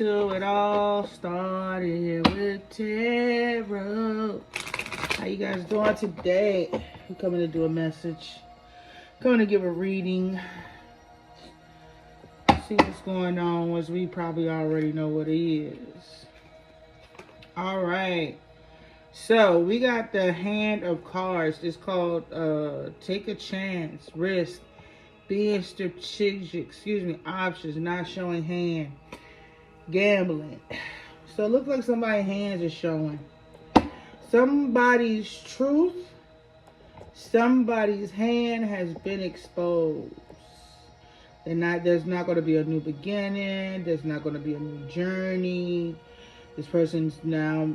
to it all started with tarot. How you guys doing today? I'm coming to do a message. Coming to give a reading. See what's going on, as we probably already know what it is. Alright. So we got the hand of cards. It's called take a chance, risk, being strategic, options, not showing hand, gambling. So it looks like somebody's hands are showing. Somebody's truth, somebody's hand has been exposed. There's not going to be a new beginning. There's not going to be a new journey. This person's now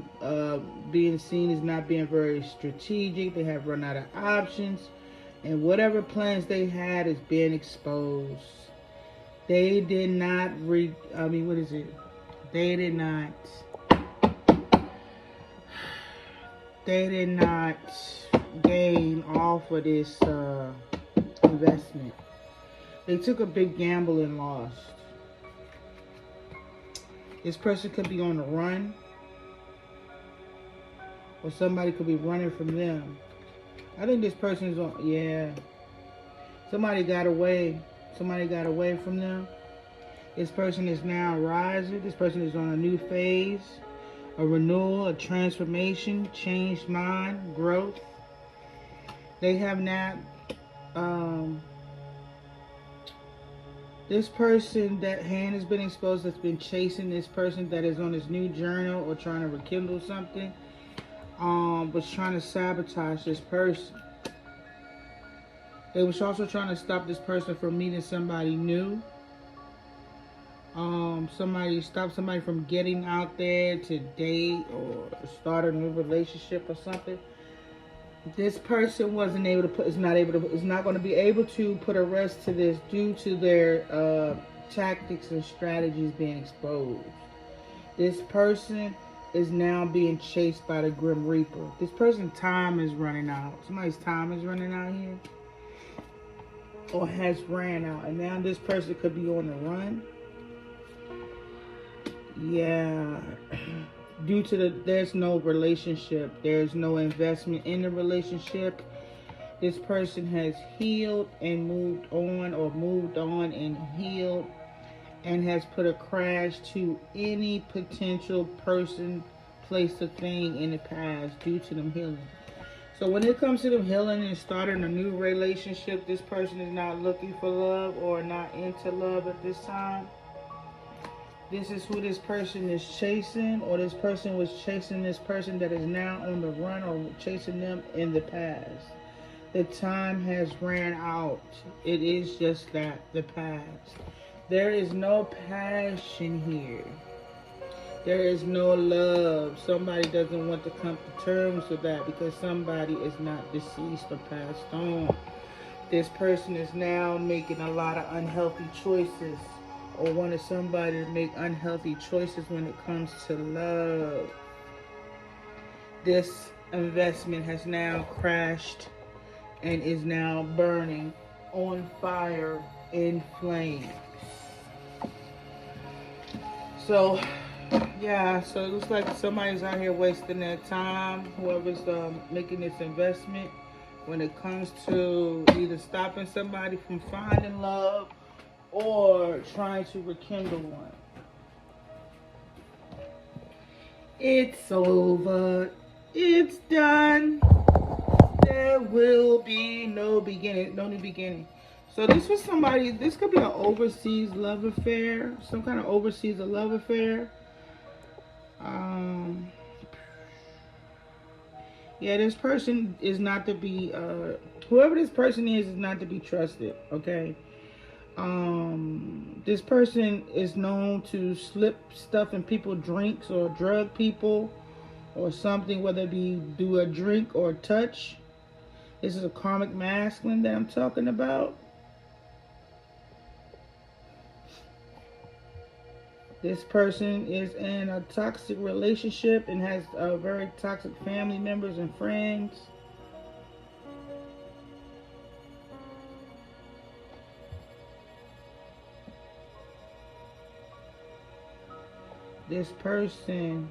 being seen as not being very strategic. They have run out of options. And whatever plans they had is being exposed. They did not They did not gain off of this investment. They took a big gamble and lost. This person could be on the run, or somebody could be running from them. I think this person is on, somebody got away. Somebody got away from them. This person is now rising. This person is on a new phase, a renewal, a transformation, changed mind, growth. They have not, this person, that hand has been exposed, that's been chasing this person that is on this new journal or trying to rekindle something, was trying to sabotage this person. They was also trying to stop this person from meeting somebody new. Stop somebody from getting out there to date or start a new relationship or something. This person is not going to be able to put a rest to this due to their tactics and strategies being exposed. This person is now being chased by the Grim Reaper. This person's time is running out. Somebody's time is running out here, or has ran out, and now this person could be on the run. Yeah. Due to there's no relationship, there's no investment in the relationship. This person has healed and moved on and healed, and has put a crash to any potential person, place, or thing in the past due to them healing. So when it comes to them healing and starting a new relationship, this person is not looking for love or not into love at this time. This is who this person is chasing, or this person was chasing this person that is now on the run, or chasing them in the past. The time has ran out. It is just that, the past. There is no passion here. There is no love. Somebody doesn't want to come to terms with that because somebody is not deceased or passed on. This person is now making a lot of unhealthy choices, or wanted somebody to make unhealthy choices when it comes to love. This investment has now crashed and is now burning on fire in flames. So it looks like somebody's out here wasting their time, whoever's making this investment, when it comes to either stopping somebody from finding love or trying to rekindle one. It's over. It's done. There will be no beginning, no new beginning. So this was somebody, this could be an overseas love affair, some kind of overseas love affair. This person is not to be, whoever this person is not to be trusted, okay? This person is known to slip stuff in people's drinks or drug people or something, whether it be do a drink or touch. This is a karmic masculine that I'm talking about. This person is in a toxic relationship and has very toxic family members and friends. This person,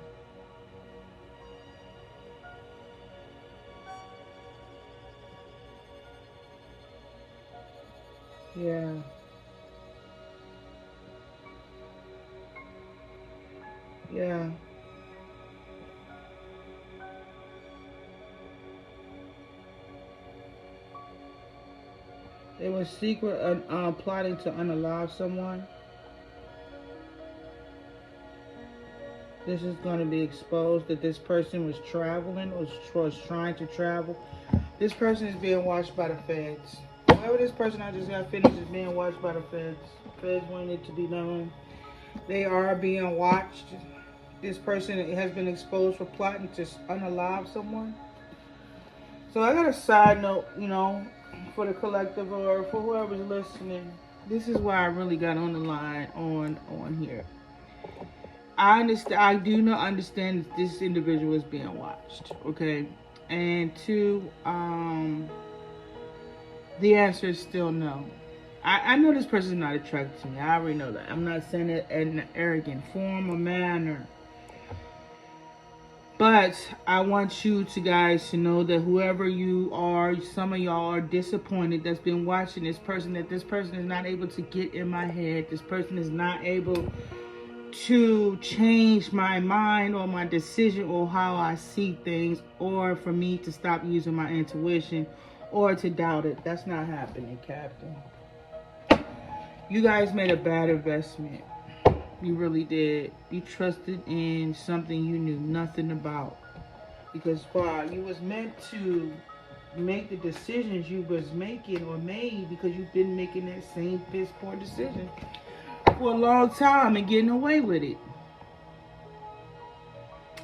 yeah. Yeah. They were secret plotting to unalive someone. This is going to be exposed that this person was traveling or was trying to travel. This person is being watched by the feds. Whoever this person I just got finished is being watched by the feds. Feds want it to be known. They are being watched. This person has been exposed for plotting to unalive someone. So I got a side note, for the collective or for whoever's listening. This is why I really got on the line on here. I understand. I do not understand that this individual is being watched. Okay, and two, the answer is still no. I know this person is not attracted to me. I already know that. I'm not saying it in an arrogant form or manner. But I want you to guys to know that whoever you are, some of y'all are disappointed that's been watching this person, that this person is not able to get in my head. This person is not able to change my mind or my decision or how I see things, or for me to stop using my intuition or to doubt it. That's not happening, Captain. You guys made a bad investment. You really did. You trusted in something you knew nothing about. Because while you was meant to make the decisions you was making or made, because you've been making that same piss poor decision for a long time and getting away with it.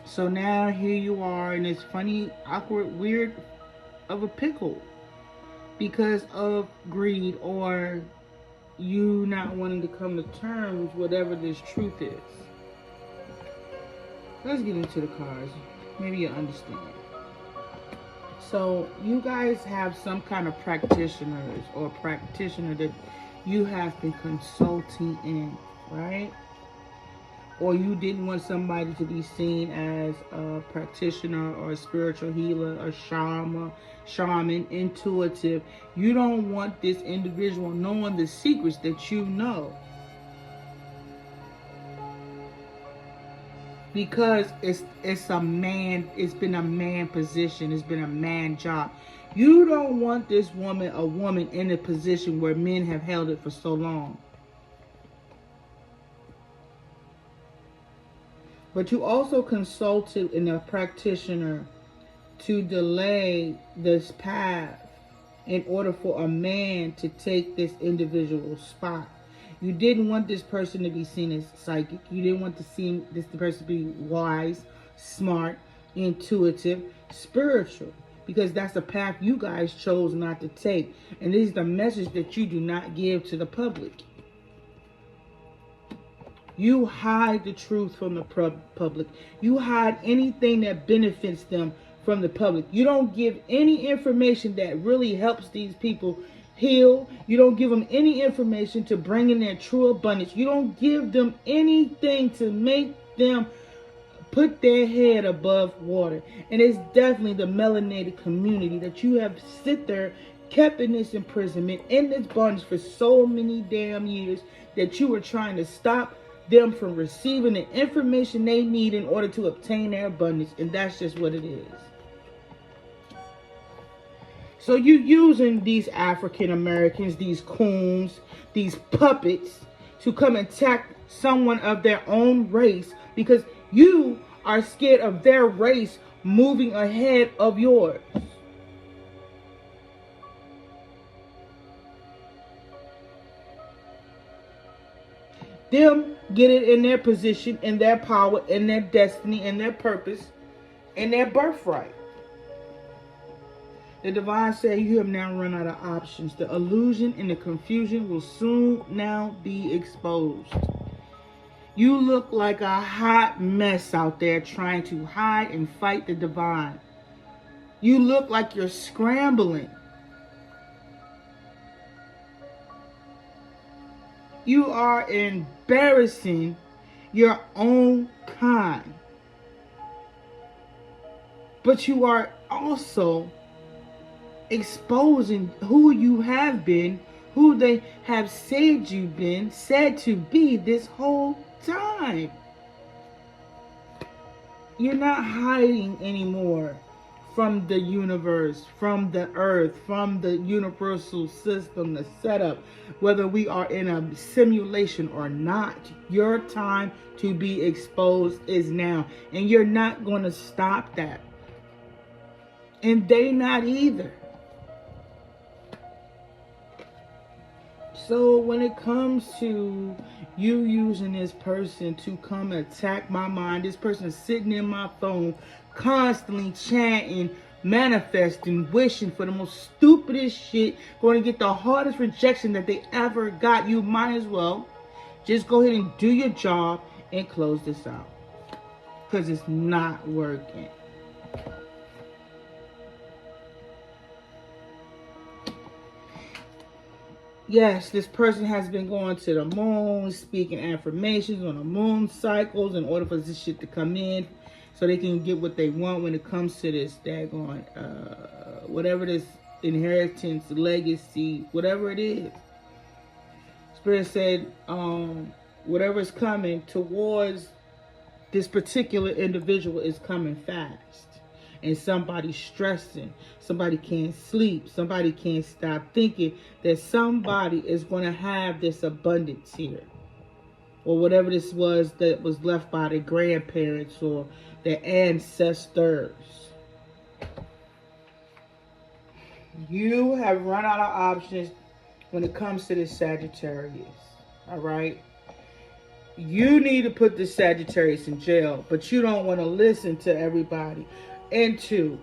So now here you are in this funny, awkward, weird of a pickle because of greed or you not wanting to come to terms with whatever this truth is. Let's get into the cards. Maybe you understand. So you guys have some kind of practitioners or practitioner that you have been consulting in, right? Or you didn't want somebody to be seen as a practitioner or a spiritual healer, a shaman, intuitive. You don't want this individual knowing the secrets that you know. Because it's a man, it's been a man position, it's been a man job. You don't want this a woman in a position where men have held it for so long. But you also consulted in a practitioner to delay this path in order for a man to take this individual spot. You didn't want this person to be seen as psychic. You didn't want this person to be wise, smart, intuitive, spiritual. Because that's a path you guys chose not to take. And this is the message that you do not give to the public. You hide the truth from the public. You hide anything that benefits them from the public. You don't give any information that really helps these people heal. You don't give them any information to bring in their true abundance. You don't give them anything to make them put their head above water. And it's definitely the melanated community that you have sit there, kept in this imprisonment, in this bondage for so many damn years, that you were trying to stop them from receiving the information they need in order to obtain their abundance. And that's just what it is. So you using these African Americans, these coons, these puppets to come attack someone of their own race because you are scared of their race moving ahead of yours. Them get it in their position, in their power, in their destiny, in their purpose, in their birthright. The divine said you have now run out of options. The illusion and the confusion will soon now be exposed. You look like a hot mess out there trying to hide and fight the divine. You look like you're scrambling. You are embarrassing your own But you are also exposing who you have been, who they have said you've been, said to be this whole time. You're not hiding anymore from the universe, from the earth, from the universal system, the setup, whether we are in a simulation or not. Your time to be exposed is now, and you're not going to stop that. And they not either. So when it comes to you using this person to come attack my mind, this person is sitting in my phone constantly chanting, manifesting, wishing for the most stupidest shit, going to get the hardest rejection that they ever got, you might as well just go ahead and do your job and close this out, because it's not working. Yes, this person has been going to the moon, speaking affirmations on the moon cycles in order for this shit to come in so they can get what they want when it comes to this daggone, whatever this inheritance, legacy, whatever it is. Spirit said, whatever is coming towards this particular individual is coming fast. And somebody's stressing, somebody can't sleep, somebody can't stop thinking that somebody is going to have this abundance here, or whatever this was that was left by their grandparents or their ancestors. You have run out of options when it comes to this Sagittarius. All right, you need to put this Sagittarius in jail, but you don't want to listen to everybody. And two,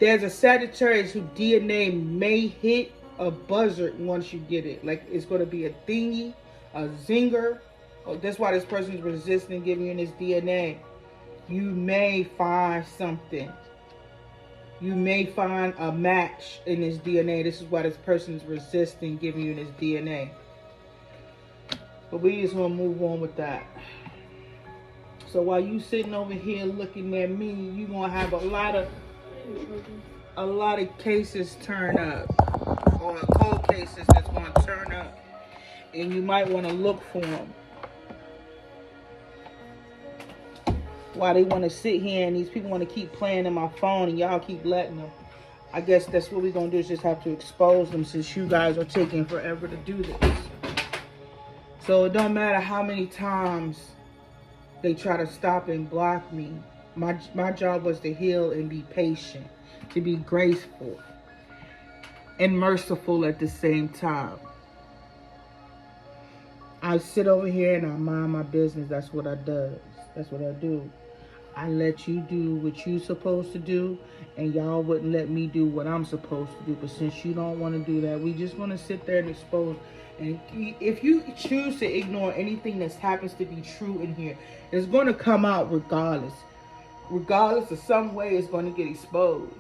there's a Sagittarius whose DNA may hit a buzzer once you get it. Like, it's going to be a thingy, a zinger. Oh, that's why this person is resisting giving you this DNA. You may find something. You may find a match in this DNA. This is why this person is resisting giving you this DNA. But we just want to move on with that. So while you sitting over here looking at me, you gonna have a lot of cases turn up, or cold cases that's gonna turn up, and you might want to look for them. Why they want to sit here and these people want to keep playing in my phone and y'all keep letting them. I guess that's what we're gonna do, is just have to expose them, since you guys are taking forever to do this. So it don't matter how many times they try to stop and block me. My job was to heal and be patient, to be graceful and merciful at the same time. I sit over here and I mind my business. That's what I do. That's what I do. I let you do what you're supposed to do, and y'all wouldn't let me do what I'm supposed to do. But since you don't want to do that, we just want to sit there and expose. And if you choose to ignore anything that happens to be true in here, it's going to come out regardless. Regardless of some way, it's going to get exposed.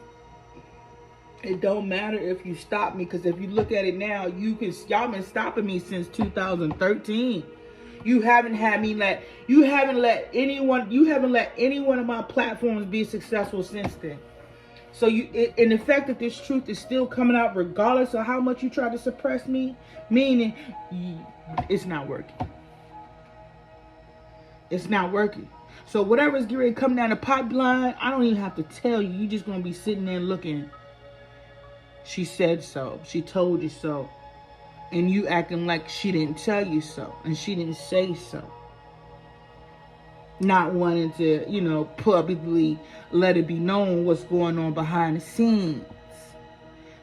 It don't matter if you stop me, because if you look at it now, y'all been stopping me since 2013. You haven't let any one of my platforms be successful since then. So in the fact that this truth is still coming out regardless of how much you try to suppress me, meaning it's not working. It's not working. So whatever is getting ready to come down the pipeline, I don't even have to tell you. You're just going to be sitting there looking. She said so. She told you so. And you acting like she didn't tell you so. And she didn't say so. Not wanting to, publicly let it be known what's going on behind the scenes.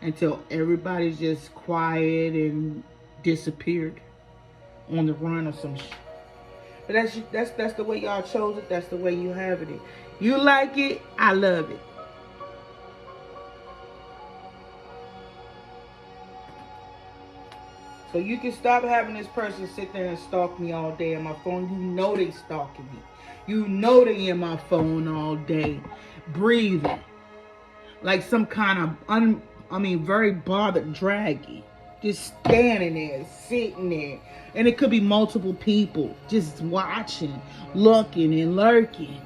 Until everybody's just quiet and disappeared on the run or some shit. But that's the way y'all chose it. That's the way you have it. You like it, I love it. So you can stop having this person sit there and stalk me all day on my phone. You know they stalking me. You know they in my phone all day, breathing like some kind of very bothered draggy, just standing there, sitting there. And it could be multiple people just watching, looking, and lurking.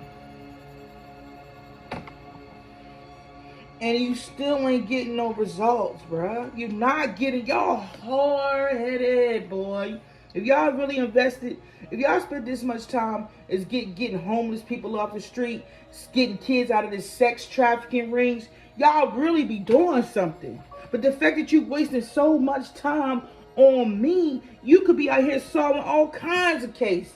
And you still ain't getting no results, bruh. You're not getting, y'all hard-headed, boy. If y'all really invested, if y'all spent this much time is getting homeless people off the street, getting kids out of this sex trafficking rings, y'all really be doing something. But the fact that you wasting so much time on me, you could be out here solving all kinds of cases.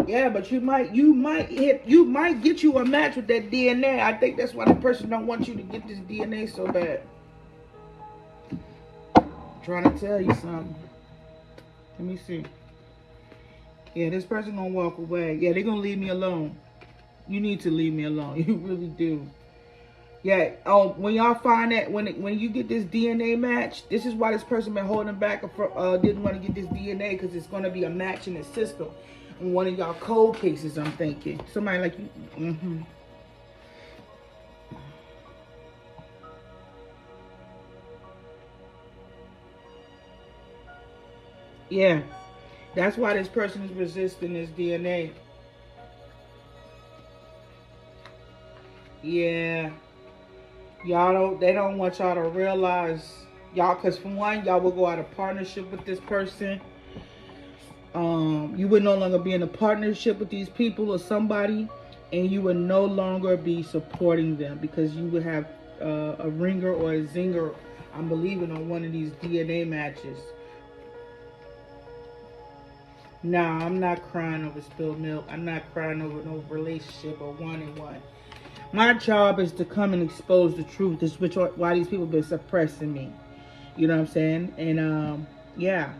Yeah, but you might get you a match with that DNA. I think that's why the person don't want you to get this DNA so bad. I'm trying to tell you something. Let me see. Yeah, this person gonna walk away. Yeah, they're gonna leave me alone. You need to leave me alone. You really do. Yeah. Oh, when y'all find that when you get this DNA match, this is why this person been holding back didn't want to get this DNA, because it's gonna be a match in the system. In one of y'all cold cases, I'm thinking. Somebody like you. Yeah. That's why this person is resisting this DNA. Yeah. They don't want y'all to realize, y'all, because for one, y'all will go out of partnership with this person. You would no longer be in a partnership with these people or somebody, and you would no longer be supporting them because you would have a ringer or a zinger, I'm believing, on one of these DNA matches. Nah, I'm not crying over spilled milk. I'm not crying over no relationship or one-on-one. My job is to come and expose the truth. This is why these people been suppressing me. You know what I'm saying? And yeah.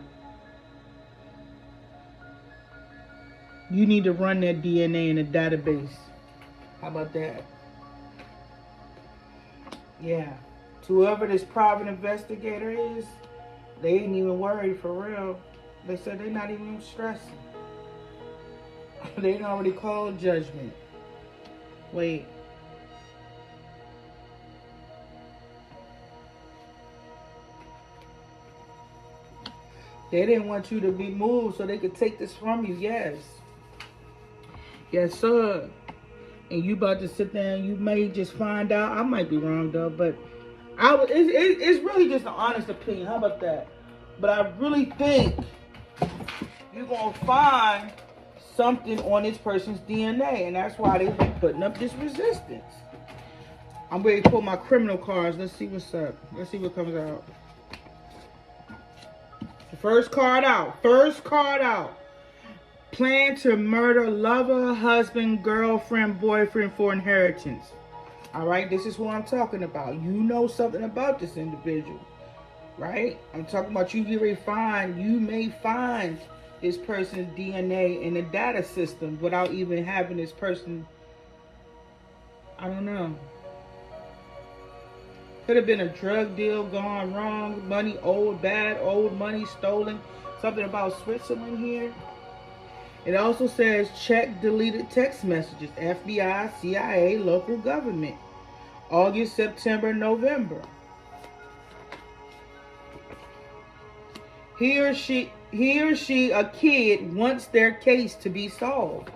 You need to run that DNA in a database. How about that? Yeah. To whoever this private investigator is, they ain't even worried for real. They said they're not even stressing. They already called judgment. Wait. They didn't want you to be moved so they could take this from you. Yes. Yes, sir. And you about to sit there and you may just find out. I might be wrong though, but it's really just an honest opinion. How about that? But I really think you're going to find something on this person's DNA. And that's why they've been putting up this resistance. I'm ready to pull my criminal cards. Let's see what's up. Let's see what comes out. First card out. First card out. Plan to murder lover, husband, girlfriend, boyfriend for inheritance. All right, this is who I'm talking about. You know something about this individual, right? I'm talking about you may find this person's DNA in the data system without even having this person. I don't know. Could have been a drug deal gone wrong, money owed, bad, old money stolen. Something about Switzerland here. It also says check deleted text messages, FBI, CIA, local government, August, September, November. He or she, a kid, wants their case to be solved.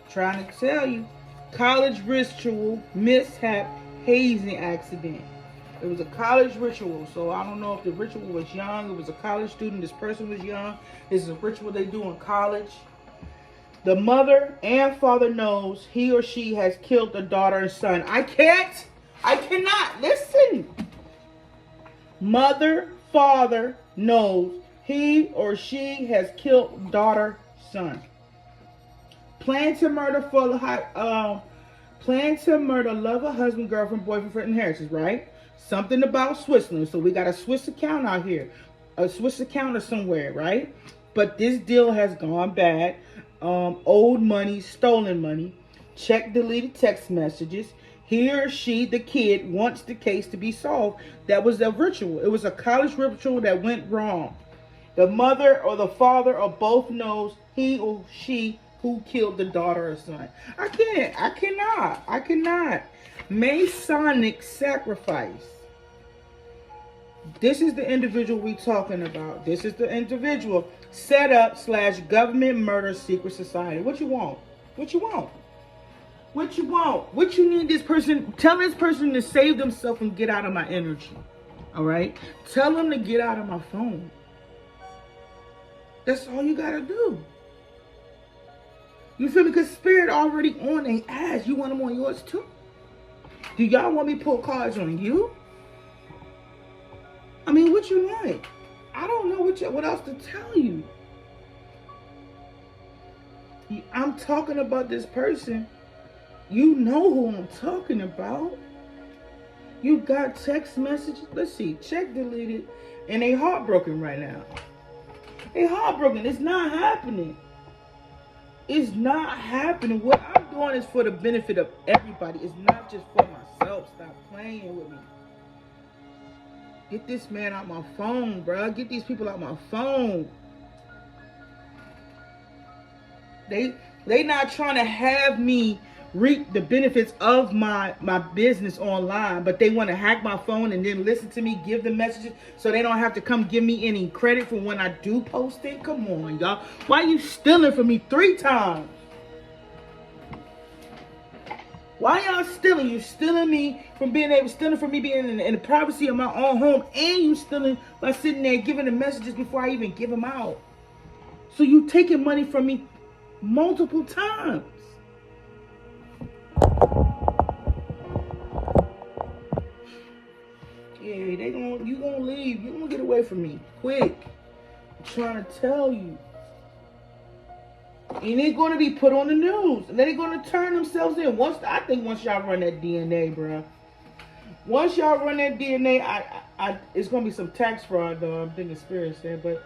Trying to tell you, college ritual, mishap, hazing accident. It was a college ritual, so I don't know if the ritual was young. It was a college student. This person was young. This is a ritual they do in college. The mother and father knows he or she has killed the daughter and son. I cannot, listen. Mother, father knows he or she has killed daughter, son. Plan to murder lover, husband, girlfriend, boyfriend for inheritance, right? Something about Switzerland. So we got a Swiss account out here. A Swiss account or somewhere, right? But this deal has gone bad. Old money, stolen money. Check deleted text messages. He or she, the kid, wants the case to be solved. That was a ritual. It was a college ritual that went wrong. The mother or the father or both knows he or she who killed the daughter or son. I cannot. Masonic sacrifice. This is the individual we talking about. This is the individual set up / government murder secret society. What you want? What you want? What you want? What you need this person? Tell this person to save themselves and get out of my energy. All right? Tell them to get out of my phone. That's all you gotta do. You feel me? Because spirit already on their ass. You want them on yours too? Do y'all want me to pull cards on you? I mean, what you like? I don't know what else to tell you. I'm talking about this person. You know who I'm talking about. You got text messages. Let's see. Check deleted. And they heartbroken right now. They heartbroken. It's not happening. It's not happening. What I'm doing is for the benefit of everybody. It's not just for myself. Stop playing with me. Get this man out my phone, bro. Get these people out my phone. They not trying to have me reap the benefits of my business online, but they want to hack my phone and then listen to me give the messages so they don't have to come give me any credit for when I do post it. Come on, y'all. Why you stealing from me 3 times? Why y'all stealing? You stealing me from stealing from me being in the privacy of my own home, and you stealing by sitting there giving the messages before I even give them out. So you taking money from me multiple times. Yeah, you gonna leave. You gonna get away from me quick. I'm trying to tell you. And they're going to be put on the news. And then they're going to turn themselves in. I think once y'all run that DNA, bro. Once y'all run that DNA, it's going to be some tax fraud, though. I'm thinking Spirit said. But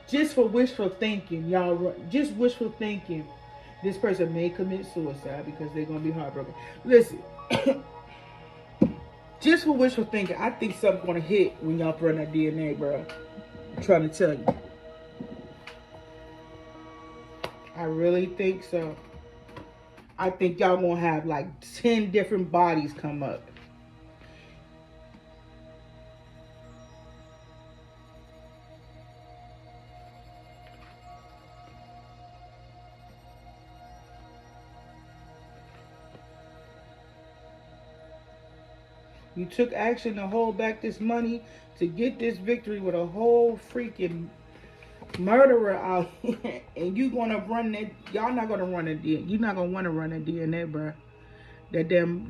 just for wishful thinking, y'all, just wishful thinking, this person may commit suicide because they're going to be heartbroken. Listen. Just for wishful thinking, I think something's going to hit when y'all run that DNA, bro. I'm trying to tell you. I really think so. I think y'all gonna have like 10 different bodies come up. You took action to hold back this money to get this victory with a whole freaking murderer out here, and you gonna run that. Y'all not gonna run that DNA. You're not gonna want to run that DNA, bro. That damn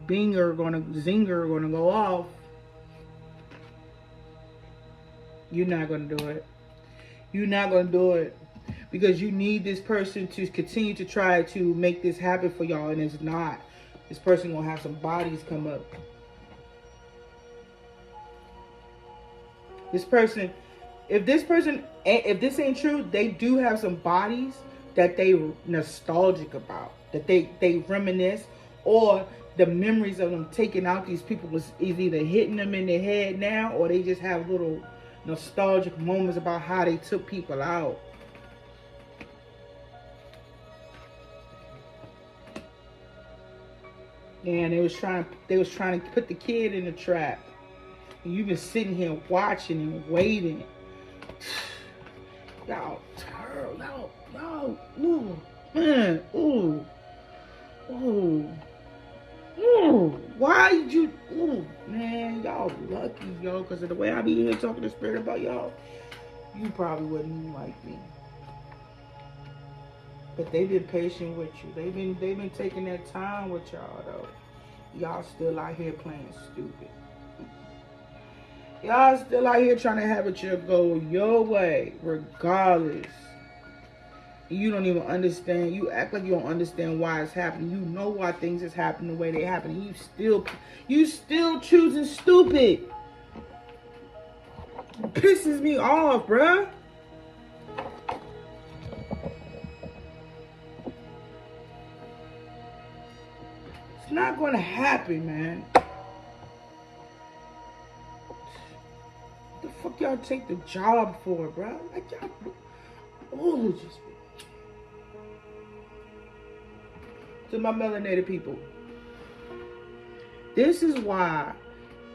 zinger gonna go off. You're not gonna do it. You're not gonna do it because you need this person to continue to try to make this happen for y'all, and it's not. This person gonna have some bodies come up. This person. If this ain't true, they do have some bodies that they nostalgic about, that they reminisce, or the memories of them taking out these people is either hitting them in their head now, or they just have little nostalgic moments about how they took people out. And they was trying to put the kid in the trap. And you've been sitting here watching and waiting. Y'all, ooh, man, ooh, why did you, man, y'all lucky, yo, because of the way I be here talking to Spirit about y'all, you probably wouldn't even like me. But they've been patient with you. They've been taking their time with y'all, though. Y'all still out here playing stupid. Y'all still out here trying to have it go your way, regardless. You don't even understand. You act like you don't understand why it's happening. You know why things is happening the way they happen. You still choosing stupid. It pisses me off, bruh. It's not gonna happen, man. What the fuck y'all take the job for, bro? Like y'all, just to my melanated people. This is why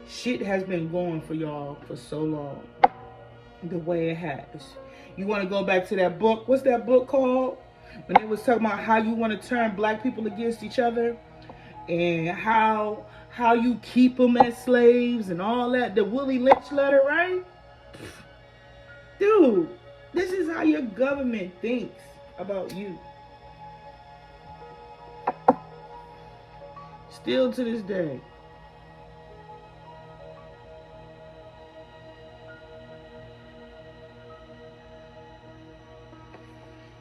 Shit has been going for y'all for so long. The way it has. You want to go back to that book? What's that book called? When it was talking about how you want to turn black people against each other, and how you keep them as slaves and all that. The Willie Lynch letter, right? Dude, this is how your government thinks about you. Still to this day.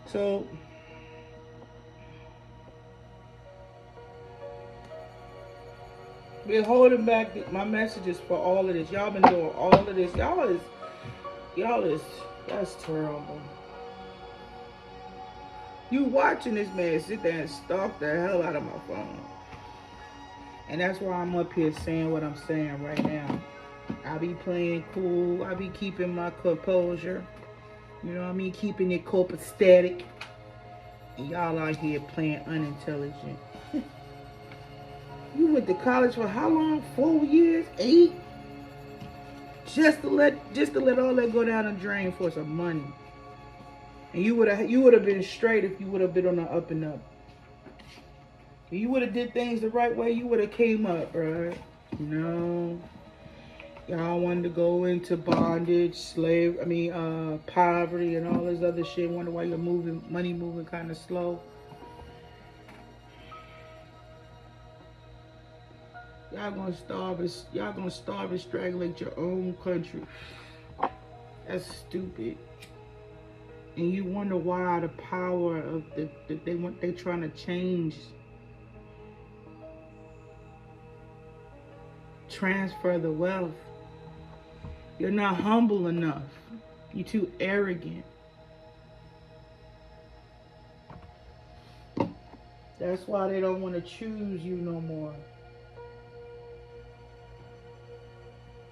So, we're holding back my messages for all of this. Y'all been doing all of this. That's terrible. You watching this man sit there and stalk the hell out of my phone. And that's why I'm up here saying what I'm saying right now. I be playing cool. I be keeping my composure. You know what I mean? Keeping it copacetic. And y'all out here playing unintelligent. You went to college for how long? 4 years? 8? Just to let all that go down the drain for some money. And you would have been straight if you would have been on the up and up. If you would have did things the right way, you would have came up, right? No. Y'all wanted to go into bondage, poverty and all this other shit. Wonder why your money moving kind of slow. Y'all gonna starve and strangulate your own country. That's stupid. And you wonder why the power of they trying to change, transfer the wealth. You're not humble enough. You're too arrogant. That's why they don't want to choose you no more.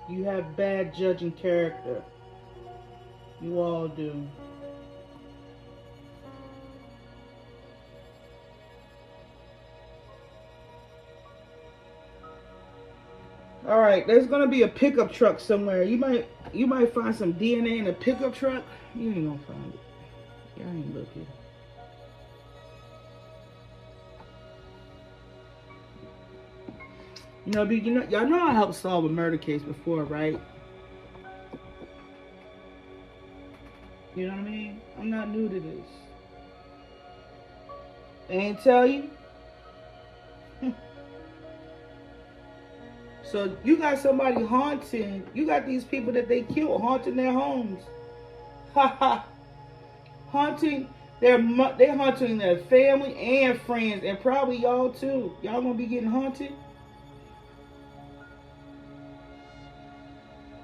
You have bad judging character. You all do. All right, there's gonna be a pickup truck somewhere. You might find some DNA in a pickup truck. You ain't gonna find it. Y'all ain't looking. Y'all know I helped solve a murder case before, right? You know what I mean? I'm not new to this. They ain't tell you. So you got somebody haunting. You got these people that they killed haunting their homes. Haunting they're haunting their family and friends, and probably y'all too. Y'all gonna be getting haunted.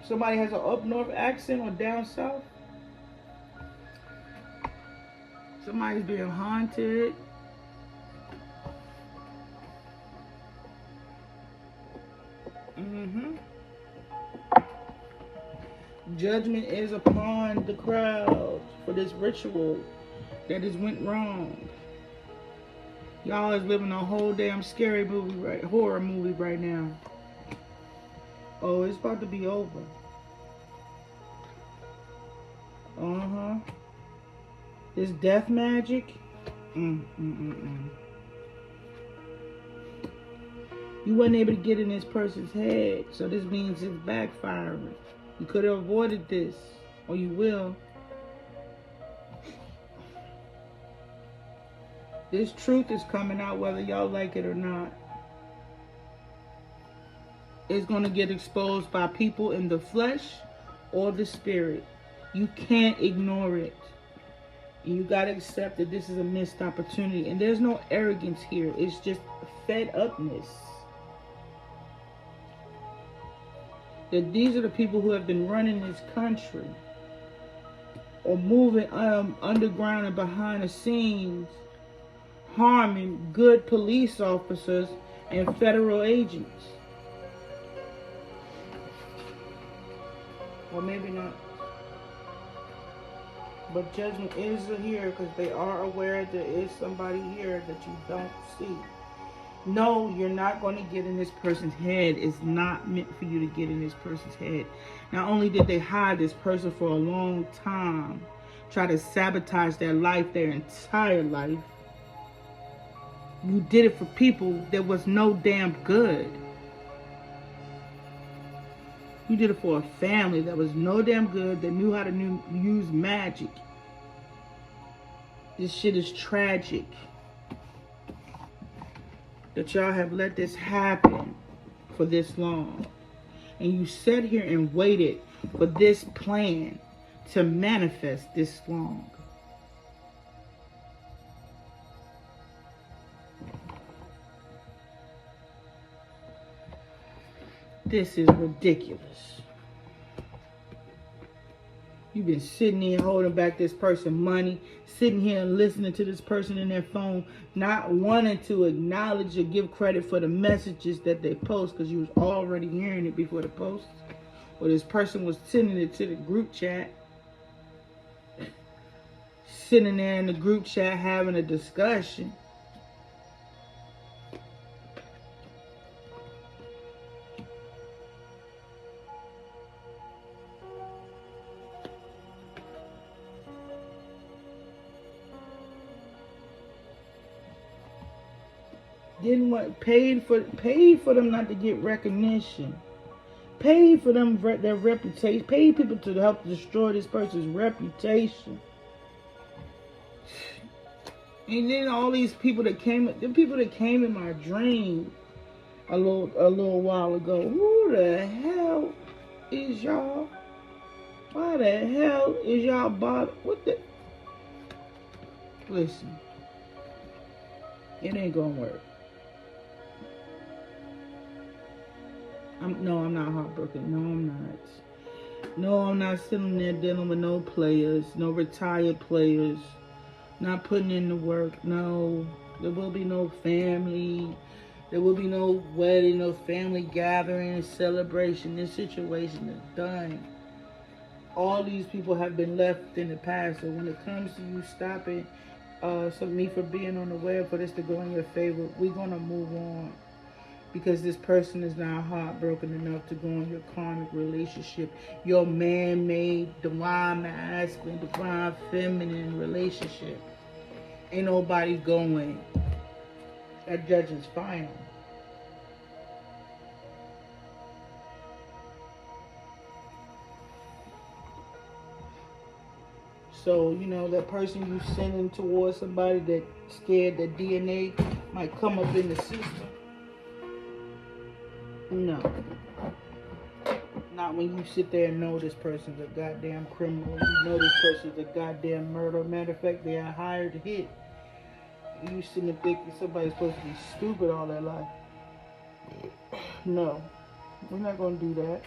Somebody has an up north accent or down south. Somebody's being haunted. Judgment is upon the crowd for this ritual that has went wrong. Y'all is living a whole damn scary movie, horror movie right now. Oh, it's about to be over. This death magic. You wasn't able to get in this person's head, so this means it's backfiring. You could have avoided this, or you will. This truth is coming out whether y'all like it or not. It's going to get exposed by people in the flesh or the spirit. You can't ignore it. You got to accept that this is a missed opportunity. And there's no arrogance here. It's just fed upness. That these are the people who have been running this country or moving underground and behind the scenes, harming good police officers and federal agents. Or maybe not. But judgment is here because they are aware there is somebody here that you don't see. No, you're not going to get in this person's head. It's not meant for you to get in this person's head. Not only did they hide this person for a long time, try to sabotage their life, their entire life, you did it for people that was no damn good. You did it for a family that was no damn good, that knew how to use magic. This shit is tragic. That y'all have let this happen for this long. And you sat here and waited for this plan to manifest this long. This is ridiculous. You've been sitting here holding back this person money, sitting here and listening to this person in their phone, not wanting to acknowledge or give credit for the messages that they post because you was already hearing it before the post. Or this person was sending it to the group chat, sitting there in the group chat having a discussion. Didn't want paid for them not to get recognition, paid for them their reputation, paid people to help destroy this person's reputation. And then all these people that came, the people that came in my dream a little while ago. Who the hell is y'all? Why the hell is y'all bothered? What the? Listen, it ain't gonna work. I'm not heartbroken. No, I'm not. No, I'm not sitting there dealing with no players, no retired players, not putting in the work. No, there will be no family. There will be no wedding, no family gathering, celebration. This situation is done. All these people have been left in the past. So when it comes to you stopping me for being on the web for this to go in your favor, we're going to move on. Because this person is not heartbroken enough to go in your karmic relationship, your man-made, divine masculine, divine feminine relationship. Ain't nobody going. That judgment's final. So, that person you sending towards somebody that scared that DNA might come up in the system. No. Not when you sit there and know this person's a goddamn criminal. You know this person's a goddamn murderer. Matter of fact, they are hired to hit. You sitting there thinking somebody's supposed to be stupid all their life. No. We're not going to do that.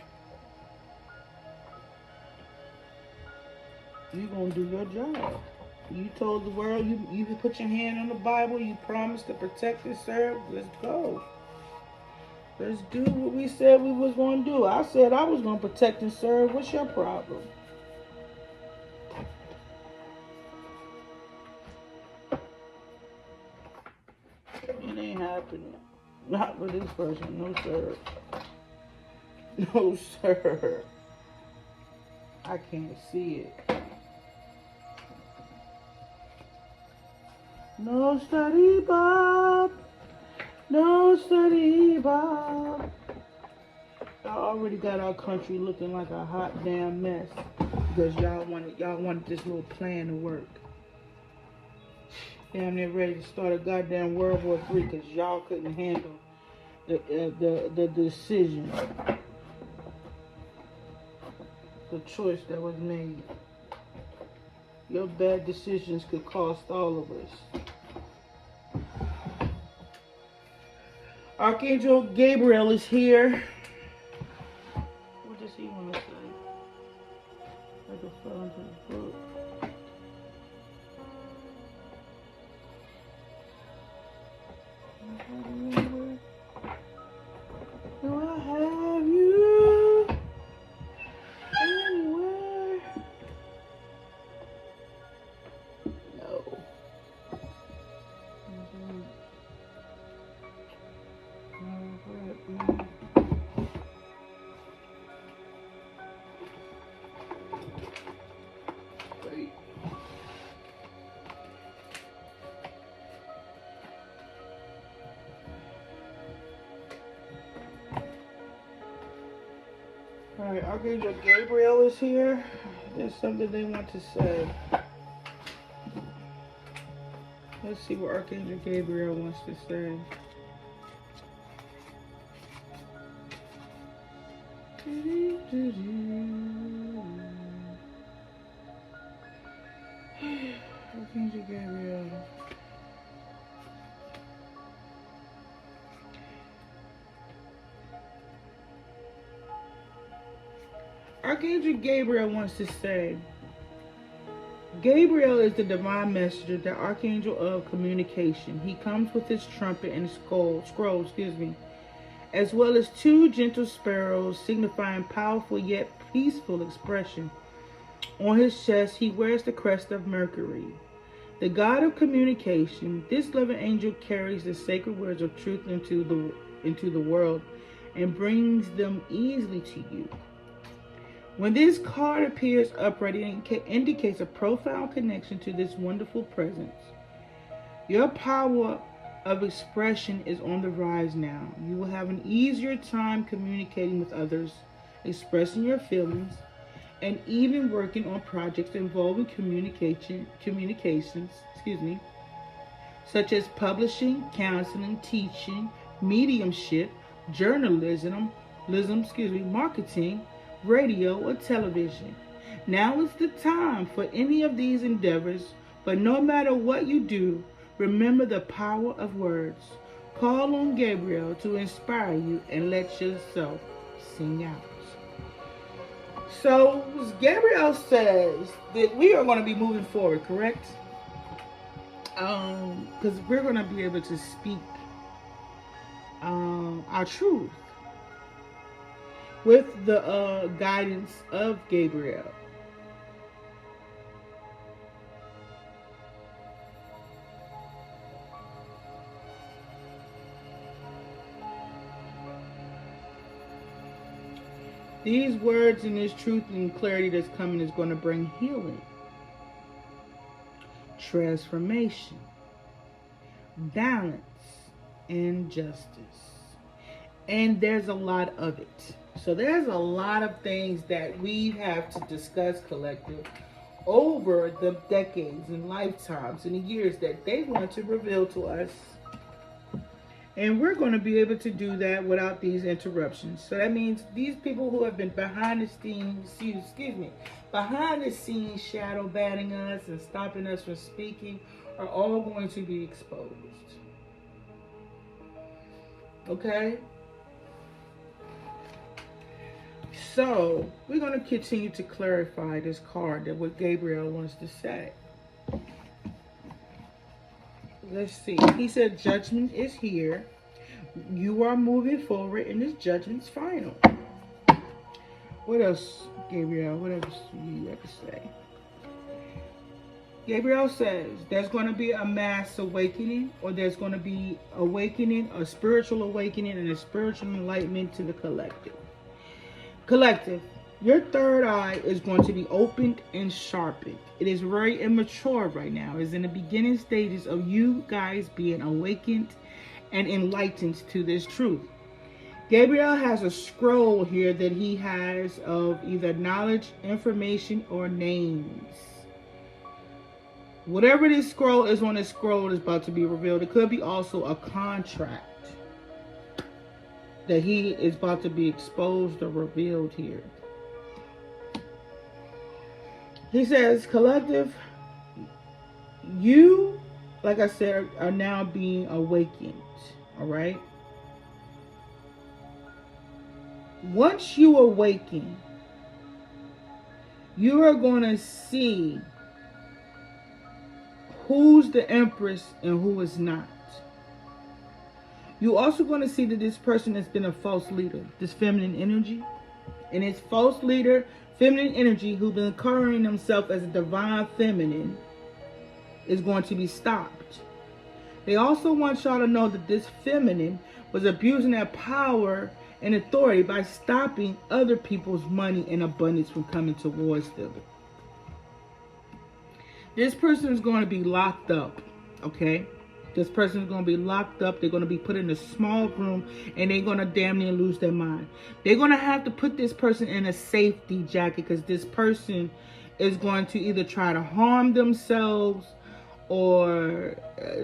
You're going to do your job. You told the world, you put your hand on the Bible, you promised to protect and serve. Let's go. Let's do what we said we was going to do. I said I was going to protect and serve. What's your problem? It ain't happening. Not with this person. No, sir. No, sir. I can't see it. No study, Bob. No study, Bob. I already got our country looking like a hot damn mess because y'all wanted this little plan to work. Damn near ready to start a goddamn World War III because y'all couldn't handle the decision, the choice that was made. Your bad decisions could cost all of us. Archangel Gabriel is here. What does he want to say? Like a fell into the book. Do I have you anywhere? No. Archangel Gabriel is here. There's something they want to say. Let's see what Archangel Gabriel wants to say. Archangel Gabriel. Archangel Gabriel wants to say, Gabriel is the divine messenger, the archangel of communication. He comes with his trumpet and scroll, as well as two gentle sparrows signifying powerful yet peaceful expression. On his chest, he wears the crest of Mercury, the god of communication. This loving angel carries the sacred words of truth into the world and brings them easily to you. When this card appears upright, it indicates a profound connection to this wonderful presence. Your power of expression is on the rise now. You will have an easier time communicating with others, expressing your feelings, and even working on projects involving communications, such as publishing, counseling, teaching, mediumship, journalism, marketing, radio, or television. Now is the time for any of these endeavors, but no matter what you do, remember the power of words. Call on Gabriel to inspire you and let yourself sing out. So, Gabriel says that we are going to be moving forward, correct? Because we're going to be able to speak our truth with the guidance of Gabriel. These words and this truth and clarity that's coming is going to bring healing, transformation, balance, and justice. And there's a lot of it. So there's a lot of things that we have to discuss, collective, over the decades and lifetimes and the years that they want to reveal to us. And we're going to be able to do that without these interruptions. So that means these people who have been behind the scenes shadow banning us and stopping us from speaking are all going to be exposed. Okay? So, we're going to continue to clarify this card, that what Gabriel wants to say. Let's see. He said judgment is here. You are moving forward and this judgment's final. What else, Gabriel? What else do you have to say? Gabriel says there's going to be a mass awakening, or there's going to be awakening, a spiritual awakening and a spiritual enlightenment to the collective. Collective, your third eye is going to be opened and sharpened. It is very immature right now. It's in the beginning stages of you guys being awakened and enlightened to this truth. Gabriel has a scroll here that he has of either knowledge, information, or names. Whatever this scroll is on this scroll is about to be revealed. It could be also a contract that he is about to be exposed or revealed here. He says, collective, you, like I said, are now being awakened. All right? Once you awaken, you are going to see who's the empress and who is not. You're also going to see that this person has been a false leader, this feminine energy. And it's false leader, feminine energy, who've been covering themselves as a divine feminine, is going to be stopped. They also want y'all to know that this feminine was abusing their power and authority by stopping other people's money and abundance from coming towards them. This person is going to be locked up, okay? This person's going to be locked up. They're going to be put in a small room, and they're going to damn near lose their mind. They're going to have to put this person in a safety jacket, because this person is going to either try to harm themselves, or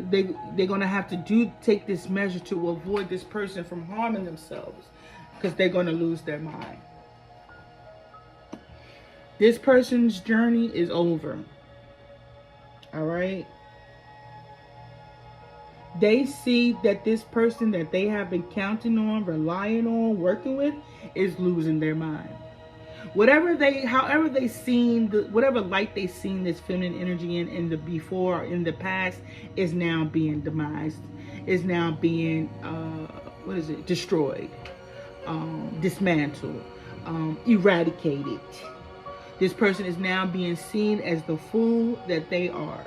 they're going to have to take this measure to avoid this person from harming themselves, because they're going to lose their mind. This person's journey is over. All right? They see that this person that they have been counting on, relying on, working with, is losing their mind. However they seen, whatever light they seen this feminine energy in the before, in the past, is now being demised, is now being, destroyed, dismantled, eradicated. This person is now being seen as the fool that they are.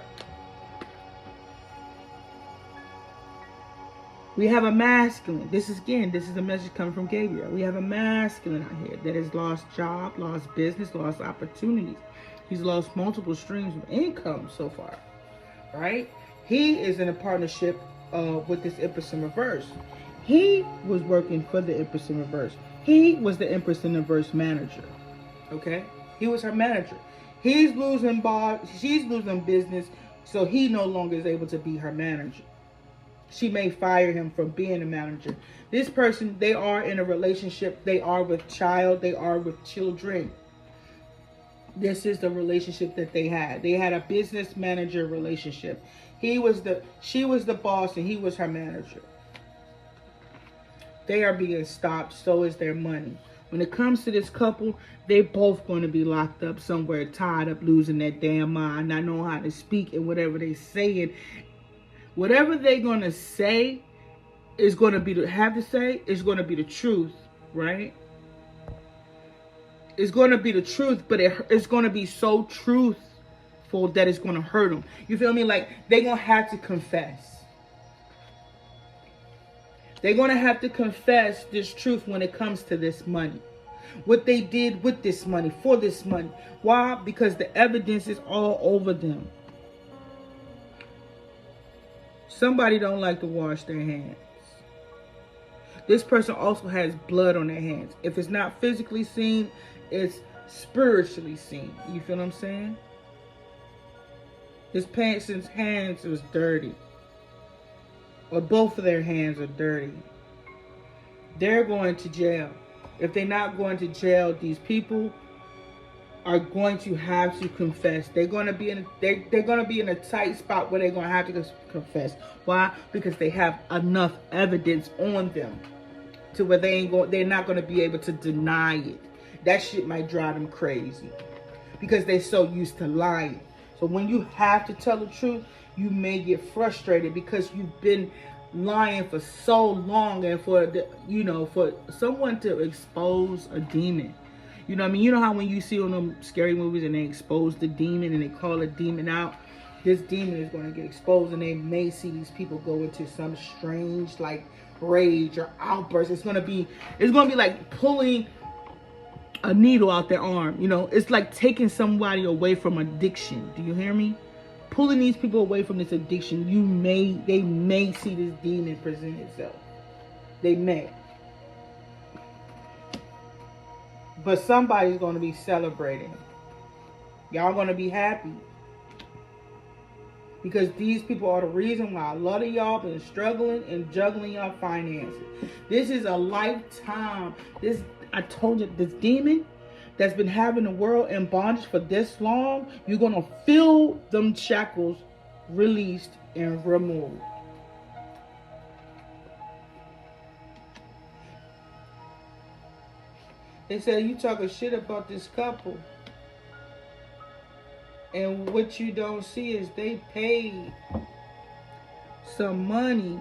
We have a masculine. This is a message coming from Gabriel. We have a masculine out here that has lost job, lost business, lost opportunities. He's lost multiple streams of income so far, right? He is in a partnership with this Empress in reverse. He was working for the Empress in reverse. He was the Empress in reverse manager, okay? He was her manager. She's losing business, so he no longer is able to be her manager. She may fire him from being a manager. This person, they are in a relationship. They are with child. They are with children. This is the relationship that they had. They had a business manager relationship. She was the boss and he was her manager. They are being stopped. So is their money. When it comes to this couple, they're both going to be locked up somewhere, tied up, losing their damn mind, not knowing how to speak, and whatever they saying. Whatever they're going to say is going to be is going to be the truth, right? It's going to be the truth, but it's going to be so truthful that it's going to hurt them. You feel me? Like, they're going to have to confess. They're going to have to confess this truth when it comes to this money. What they did with this money, for this money. Why? Because the evidence is all over them. Somebody don't like to wash their hands. This person also has blood on their hands. If it's not physically seen, it's spiritually seen. You feel what I'm saying? This person's hands was dirty. Or both of their hands are dirty. They're going to jail. If they're not going to jail, these people are going to have to confess. They're going to be in a tight spot where they're going to have to confess. Why? Because they have enough evidence on them to where they're not going to be able to deny it. That shit might drive them crazy because they're so used to lying. So when you have to tell the truth, you may get frustrated because you've been lying for so long, and for someone to expose a demon. You know what I mean? You know how when you see on them scary movies and they expose the demon and they call a demon out? This demon is going to get exposed, and they may see these people go into some strange like rage or outburst. It's going to be like pulling a needle out their arm. You know, it's like taking somebody away from addiction. Do you hear me? Pulling these people away from this addiction. They may see this demon present itself. They may. But somebody's going to be celebrating. Y'all going to be happy. Because these people are the reason why a lot of y'all been struggling and juggling your finances. This is a lifetime. I told you, this demon that's been having the world in bondage for this long, you're going to feel them shackles released and removed. They said you talking shit about this couple. And what you don't see is they paid some money.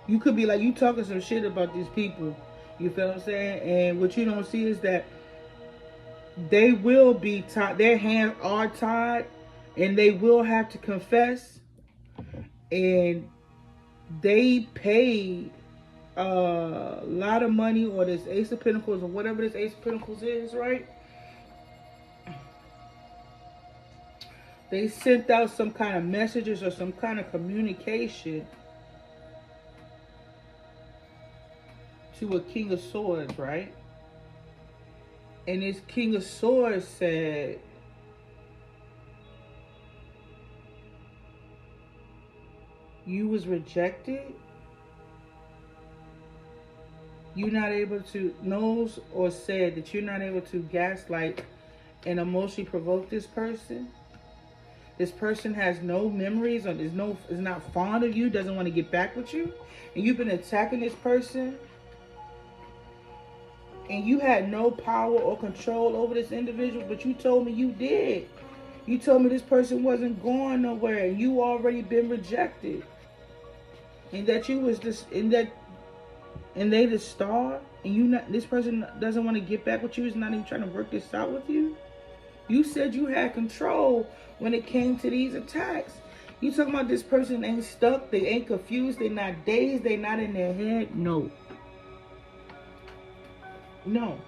You could be like, you talking some shit about these people. You feel what I'm saying? And what you don't see is that they will be tied. Their hands are tied. And they will have to confess. And they paid a lot of money, or this Ace of Pentacles, or whatever this Ace of Pentacles is, right? They sent out some kind of messages or some kind of communication to a King of Swords, right? And this King of Swords said, you was rejected. You're not able to, knows or said that you're not able to gaslight and emotionally provoke this person. This person has no memories or is not fond of you, doesn't want to get back with you. And you've been attacking this person. And you had no power or control over this individual, but you told me you did. You told me this person wasn't going nowhere and you already been rejected. And that you was this, and they the star, and you not, this person doesn't want to get back with you, is not even trying to work this out with you. You said you had control when it came to these attacks. You talking about this person ain't stuck, they ain't confused, they not dazed, they not in their head? No. No.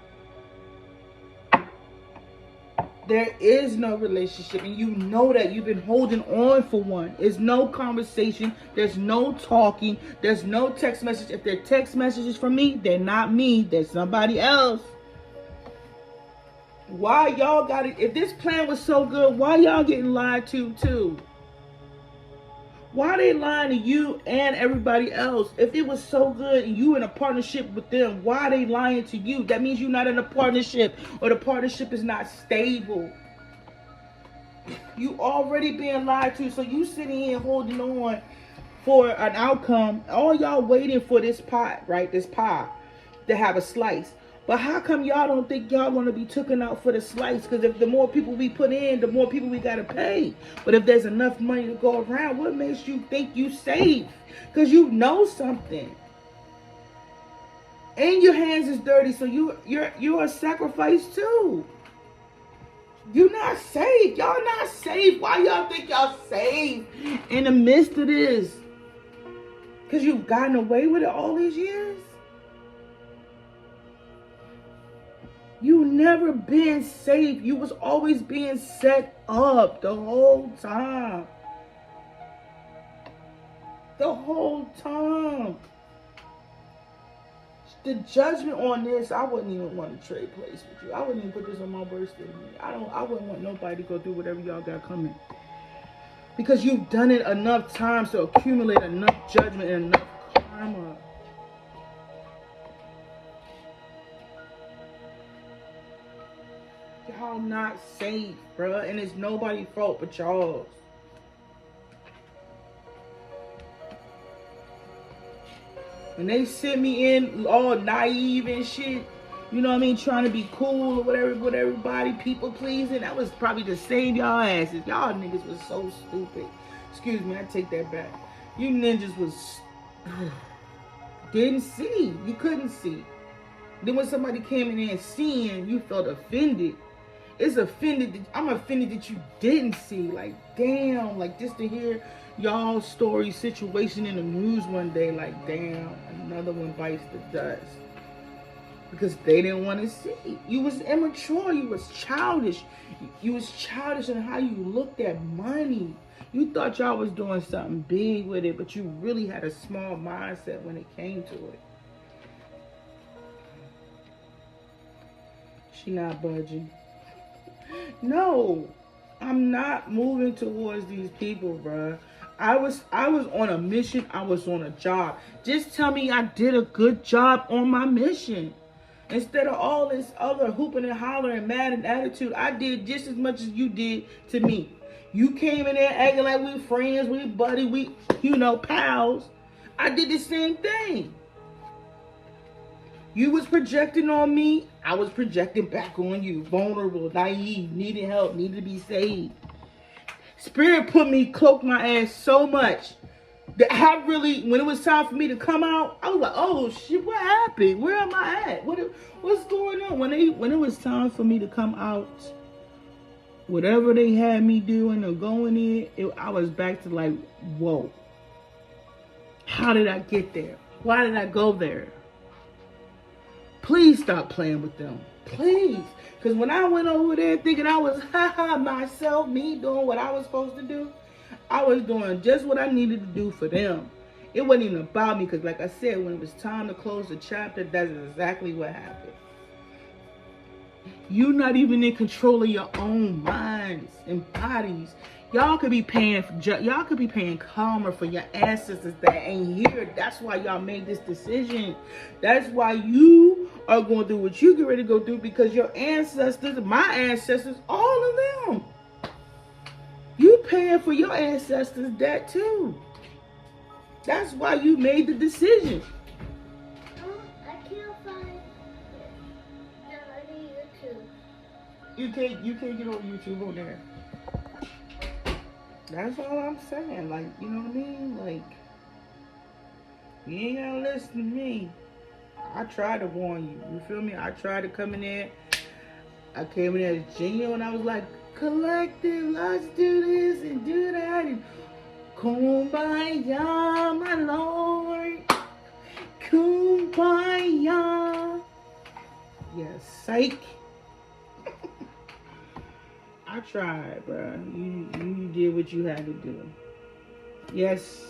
There is no relationship, and you know that. You've been holding on for one. There's no conversation. There's no talking. There's no text message. If they're text messages from me, they're not me. They're somebody else. Why y'all got it? If this plan was so good, why y'all getting lied to too? Why they lying to you and everybody else? If it was so good and you in a partnership with them, why they lying to you? That means you're not in a partnership, or the partnership is not stable. You already being lied to, so you sitting here holding on for an outcome. All y'all waiting for this pot, right? This pie to have a slice. But how come y'all don't think y'all want to be taken out for the slice? Because if the more people we put in, the more people we got to pay. But if there's enough money to go around, what makes you think you safe? Because you know something. And your hands is dirty, so you're a sacrifice too. You're not safe. Y'all not safe. Why y'all think y'all safe in the midst of this? Because you've gotten away with it all these years? You never been safe. You was always being set up the whole time. The whole time. The judgment on this, I wouldn't even want to trade place with you. I wouldn't even put this on my birthday. I wouldn't want nobody to go through whatever y'all got coming. Because you've done it enough times to accumulate enough judgment and enough karma. Y'all not safe, bruh, and it's nobody's fault but y'all's. When they sent me in all naive and shit, you know what I mean, trying to be cool or whatever with everybody, people pleasing, that was probably to save y'all asses. Y'all niggas was so stupid. Excuse me, I take that back. You ninjas was didn't see. You couldn't see. Then when somebody came in there and seeing, you felt offended. It's offended. I'm offended that you didn't see. Like, damn. Like, just to hear y'all's story situation in the news one day. Like, damn. Another one bites the dust. Because they didn't want to see. You was immature. You was childish. You was childish in how you looked at money. You thought y'all was doing something big with it. But you really had a small mindset when it came to it. She not budging. No, I'm not moving towards these people, bruh. I was on a mission. I was on a job. Just tell me I did a good job on my mission. Instead of all this other hooping and hollering, mad and attitude, I did just as much as you did to me. You came in there acting like we friends, we buddy, we, pals. I did the same thing. You was projecting on me. I was projecting back on you. Vulnerable, naive, needed help, needed to be saved. Spirit cloaked my ass so much that I really, when it was time for me to come out, I was like, oh shit, what happened? Where am I at? What's going on? When it was time for me to come out, whatever they had me doing or going in, I was back to like, whoa. How did I get there? Why did I go there? Please stop playing with them. Please. Because when I went over there thinking I was myself, me doing what I was supposed to do, I was doing just what I needed to do for them. It wasn't even about me, because like I said, when it was time to close the chapter, that's exactly what happened. You're not even in control of your own minds and bodies. Y'all could be paying karma for your ancestors that ain't here. That's why y'all made this decision. That's why you are going through what you get ready to go through, because your ancestors, my ancestors, all of them. You paying for your ancestors' debt too. That's why you made the decision. I can't find it on YouTube. You can't get on YouTube on there. That's all I'm saying. Like, you know what I mean? Like, you ain't gotta listen to me. I tried to warn you. You feel me? I tried to come in there. I came in there as genuine. I was like, collective, let's do this and do that. And kumbaya, my lord. Kumbaya. Yeah, psych. I tried, bro. You did what you had to do. Yes.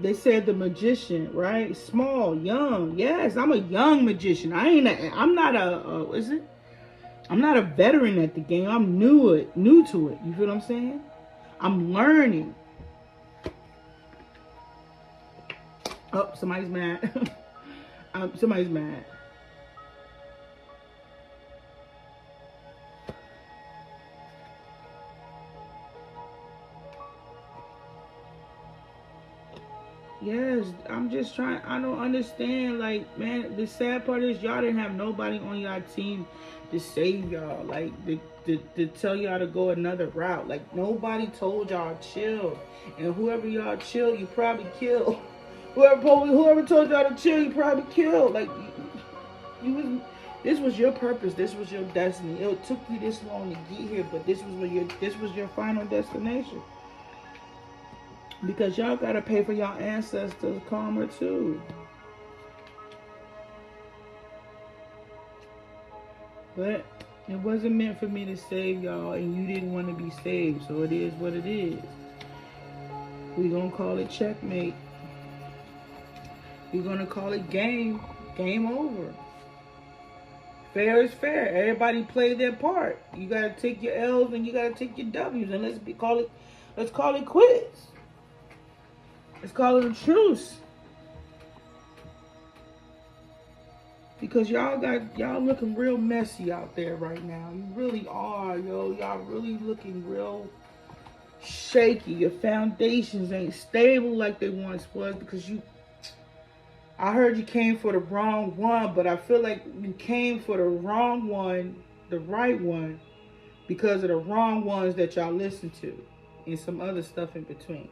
They said the magician, right? Small, young. Yes, I'm a young magician. I'm not a veteran at the game. I'm new to it. You feel what I'm saying? I'm learning. Oh, somebody's mad. Somebody's mad. Yes, I'm just trying. I don't understand. Like, man, the sad part is y'all didn't have nobody on y'all team to save y'all. Like, to tell y'all to go another route. Like, nobody told y'all chill. And whoever y'all chill, you probably kill. Whoever told y'all to chill, you probably killed. Like, this was your purpose. This was your destiny. It took you this long to get here, but this was your final destination. Because y'all gotta pay for y'all ancestors' karma too. But it wasn't meant for me to save y'all, and you didn't want to be saved, so it is what it is. We gonna call it checkmate. We're gonna call it game over. Fair is fair. Everybody played their part. You gotta take your L's and you gotta take your W's, and let's call it quits. Let's call it a truce. Because y'all looking real messy out there right now. You really are, yo. Y'all really looking real shaky. Your foundations ain't stable like they once was, because I heard you came for the wrong one, but I feel like you came for the wrong one, the right one, because of the wrong ones that y'all listen to, and some other stuff in between.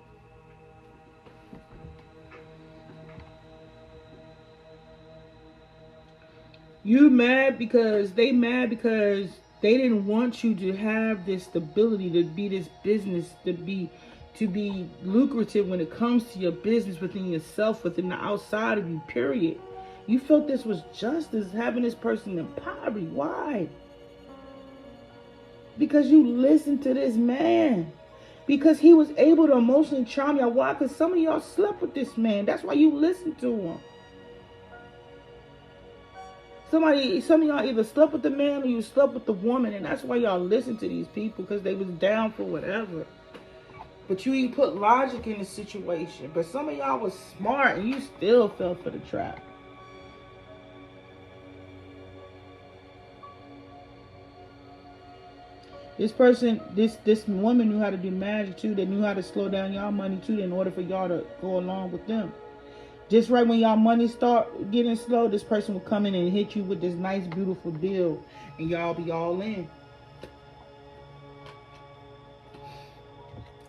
You mad because they didn't want you to have this stability, to be this business, to be lucrative when it comes to your business within yourself, within the outside of you, period. You felt this was justice, having this person in poverty. Why? Because you listened to this man. Because he was able to emotionally charm y'all. Why? Because some of y'all slept with this man. That's why you listened to him. Some of y'all either slept with the man or you slept with the woman, and that's why y'all listen to these people, because they was down for whatever. But you even put logic in the situation. But some of y'all was smart and you still fell for the trap. This person, this woman knew how to do magic too. They knew how to slow down y'all money too, in order for y'all to go along with them. Just right when y'all money start getting slow, this person will come in and hit you with this nice, beautiful deal, and y'all be all in.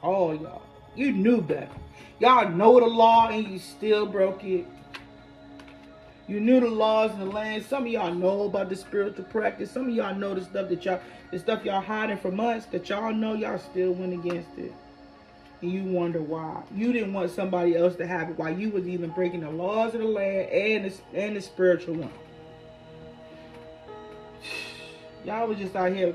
All y'all. You knew better. Y'all know the law and you still broke it. You knew the laws in the land. Some of y'all know about the spiritual practice. Some of y'all know the stuff y'all hiding from us, that y'all know, y'all still went against it. And you wonder why. You didn't want somebody else to have it while you was even breaking the laws of the land and the spiritual one. Y'all was just out here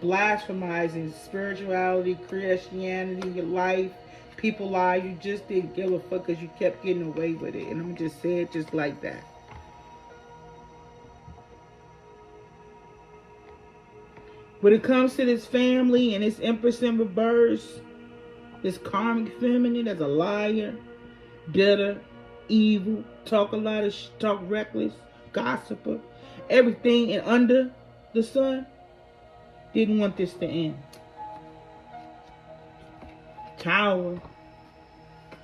blasphemizing spirituality, Christianity, your life, people lives. You just didn't give a fuck because you kept getting away with it. And I'm just saying it just like that. When it comes to this family and this Empress in reverse, this karmic feminine that's a liar, bitter, evil, talk a lot of talk reckless, gossiper, everything and under the sun, didn't want this to end. Tower.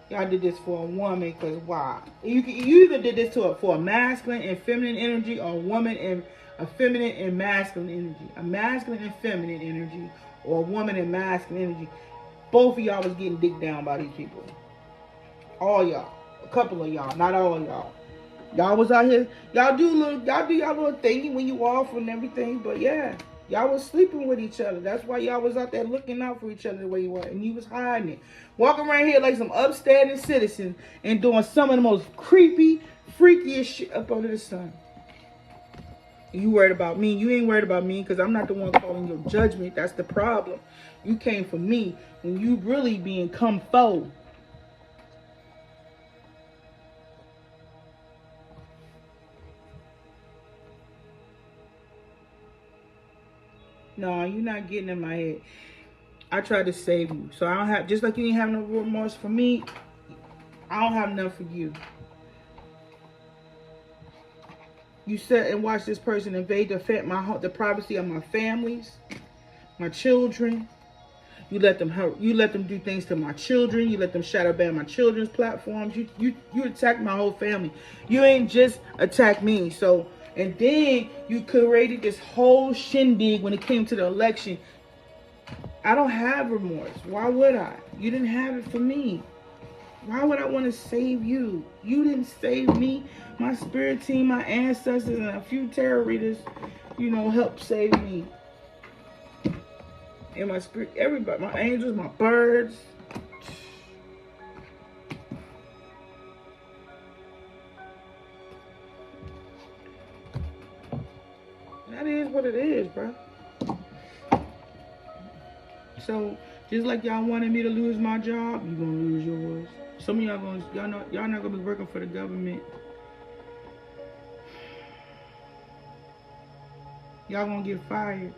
Y'all did this for a woman because why? You either did this for a masculine and feminine energy or a woman and a feminine and masculine energy. A masculine and feminine energy or a woman and masculine energy. Both of y'all was getting dicked down by these people. All y'all. A couple of y'all. Not all of y'all. Y'all was out here. Y'all do y'all little thingy when you off and everything. But yeah. Y'all was sleeping with each other. That's why y'all was out there looking out for each other the way you were. And you was hiding it. Walking around here like some upstanding citizens and doing some of the most creepy, freakiest shit up under the sun. You worried about me. You ain't worried about me because I'm not the one calling your judgment. That's the problem. You came for me when you really being come foe. No, you're not getting in my head. I tried to save you. So I don't have, just like you didn't have no remorse for me, I don't have none for you. You sat and watched this person invade the privacy of my families, my children. You let them hurt. You let them do things to my children. You let them shadow ban my children's platforms. You attacked my whole family. You ain't just attacked me. So, and then you created this whole shindig when it came to the election. I don't have remorse. Why would I? You didn't have it for me. Why would I want to save you? You didn't save me. My spirit team, my ancestors, and a few tarot readers, helped save me. And my spirit, everybody, my angels, my birds. That is what it is, bro. So, just like y'all wanted me to lose my job, you're gonna lose yours. Some of y'all not gonna be working for the government. Y'all gonna get fired.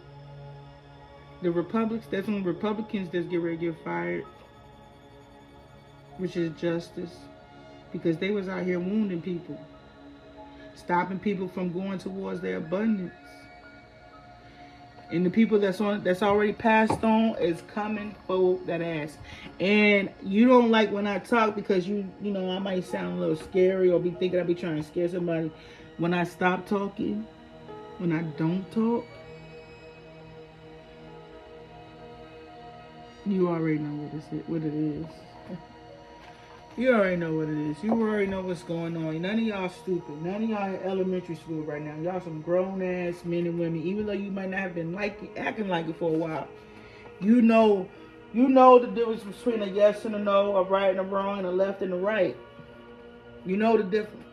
The Republicans, that's when Republicans that's get ready to get fired, which is justice, because they was out here wounding people, stopping people from going towards their abundance. And the people that's already passed on is coming for that ass. And you don't like when I talk because I might sound a little scary or be thinking I be trying to scare somebody. When I stop talking, when I don't talk, you already know what it is. You already know what it is. You already know what's going on. None of y'all stupid. None of y'all in elementary school right now. Y'all some grown-ass men and women. Even though you might not have been acting like it for a while. You know the difference between a yes and a no, a right and a wrong, and a left and a right. You know the difference.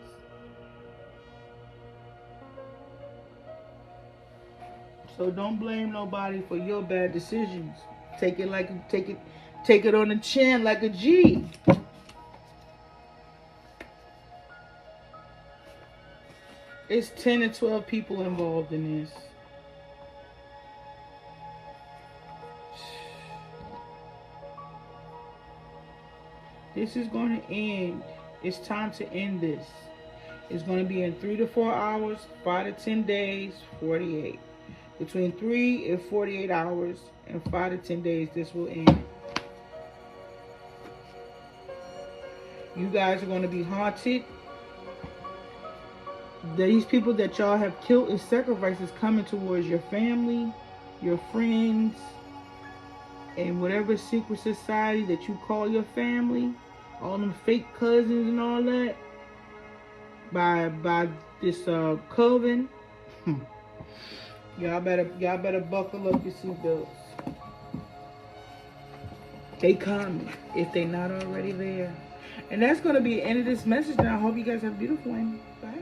So don't blame nobody for your bad decisions. Take it on the chin like a G. It's 10 to 12 people involved in this. This is going to end. It's time to end this. It's going to be in 3 to 4 hours, 5 to 10 days, 48. Between 3 and 48 hours and 5 to 10 days, this will end. You guys are going to be haunted. These people that y'all have killed and sacrificed is coming towards your family, your friends, and whatever secret society that you call your family, all them fake cousins and all that, by this coven. Y'all better buckle up your seatbelts. They coming if they not already there. And that's going to be the end of this message. And I hope you guys have a beautiful one. Bye.